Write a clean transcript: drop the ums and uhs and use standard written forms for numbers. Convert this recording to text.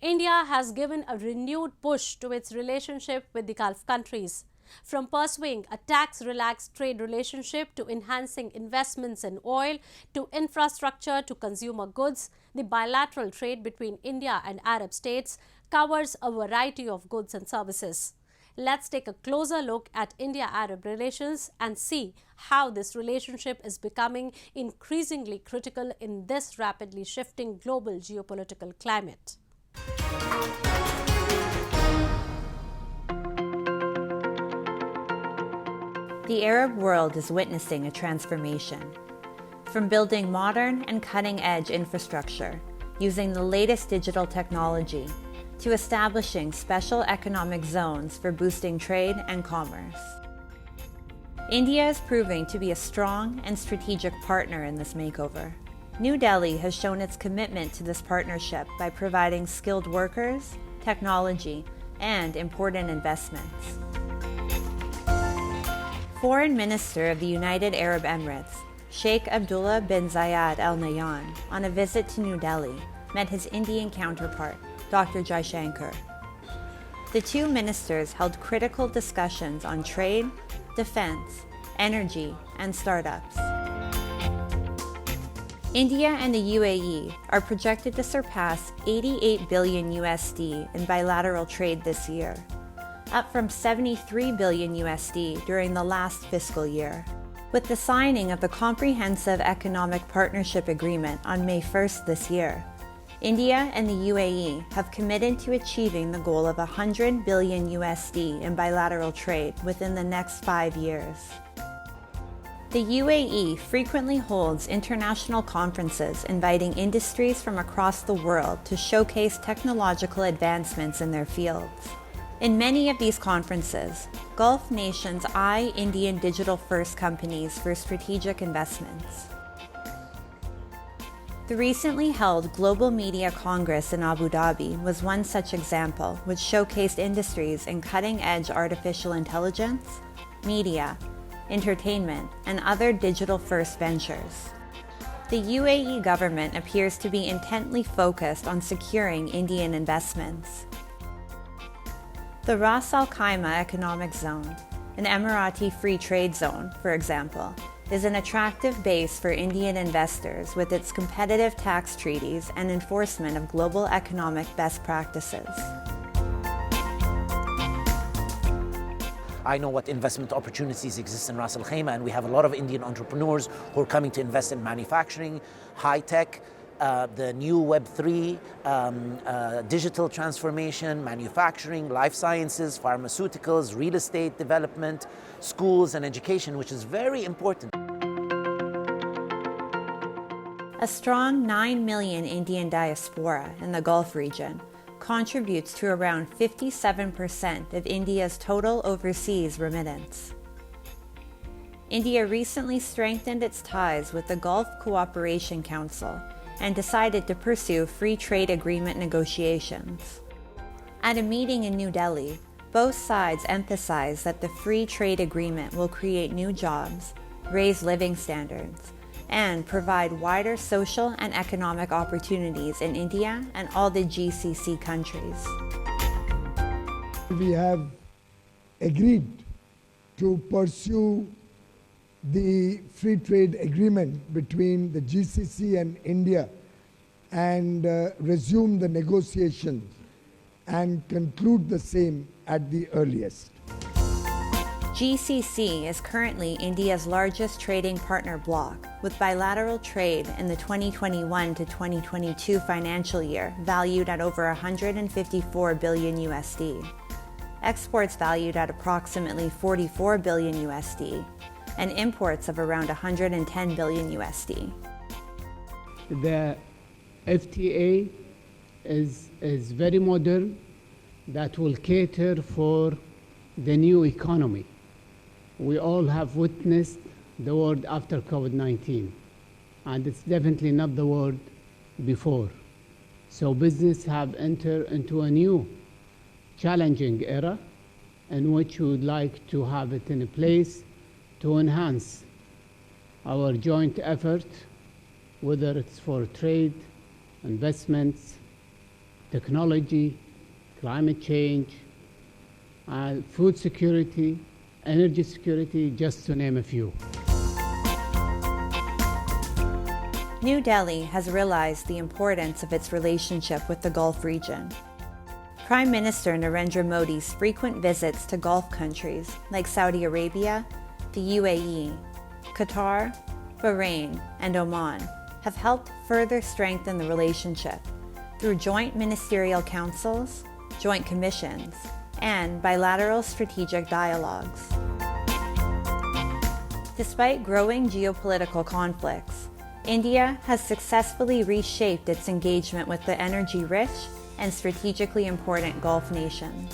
India has given a renewed push to its relationship with the Gulf countries. From pursuing a tax-relaxed trade relationship to enhancing investments in oil, to infrastructure to consumer goods, the bilateral trade between India and Arab states covers a variety of goods and services. Let's take a closer look at India-Arab relations and see how this relationship is becoming increasingly critical in this rapidly shifting global geopolitical climate. The Arab world is witnessing a transformation. From building modern and cutting-edge infrastructure, using the latest digital technology, to establishing special economic zones for boosting trade and commerce. India is proving to be a strong and strategic partner in this makeover. New Delhi has shown its commitment to this partnership by providing skilled workers, technology, and important investments. Foreign Minister of the United Arab Emirates, Sheikh Abdullah bin Zayed Al Nahyan, on a visit to New Delhi, met his Indian counterpart, Dr. Jaishankar. The two ministers held critical discussions on trade, defense, energy, and startups. India and the UAE are projected to surpass 88 billion USD in bilateral trade this year, up from 73 billion USD during the last fiscal year. With the signing of the Comprehensive Economic Partnership Agreement on May 1st this year, India and the UAE have committed to achieving the goal of 100 billion USD in bilateral trade within the next 5 years. The UAE frequently holds international conferences inviting industries from across the world to showcase technological advancements in their fields. In many of these conferences, Gulf nations eye Indian digital-first companies for strategic investments. The recently held Global Media Congress in Abu Dhabi was one such example, which showcased industries in cutting-edge artificial intelligence, media, entertainment, and other digital-first ventures. The UAE government appears to be intently focused on securing Indian investments. The Ras Al Khaimah Economic Zone, an Emirati free trade zone, for example, is an attractive base for Indian investors with its competitive tax treaties and enforcement of global economic best practices. I know what investment opportunities exist in Ras Al Khaimah, and we have a lot of Indian entrepreneurs who are coming to invest in manufacturing, high tech, the new Web3, digital transformation, manufacturing, life sciences, pharmaceuticals, real estate development, schools and education, which is very important. A strong 9 million Indian diaspora in the Gulf region contributes to around 57% of India's total overseas remittance. India recently strengthened its ties with the Gulf Cooperation Council and decided to pursue free trade agreement negotiations. At a meeting in New Delhi, both sides emphasized that the free trade agreement will create new jobs, raise living standards, and provide wider social and economic opportunities in India and all the GCC countries. We have agreed to pursue the free trade agreement between the GCC and India and resume the negotiations and conclude the same at the earliest. GCC is currently India's largest trading partner bloc, with bilateral trade in the 2021 to 2022 financial year valued at over 154 billion USD, exports valued at approximately 44 billion USD, and imports of around 110 billion USD. The FTA is very modern, that will cater for the new economy. We all have witnessed the world after COVID-19, and it's definitely not the world before. So business have entered into a new challenging era in which we would like to have it in a place to enhance our joint effort, whether it's for trade, investments, technology, climate change, food security, energy security, just to name a few. New Delhi has realized the importance of its relationship with the Gulf region. Prime Minister Narendra Modi's frequent visits to Gulf countries like Saudi Arabia, the UAE, Qatar, Bahrain, and Oman have helped further strengthen the relationship through joint ministerial councils, joint commissions, and bilateral strategic dialogues. Despite growing geopolitical conflicts, India has successfully reshaped its engagement with the energy-rich and strategically important Gulf nations.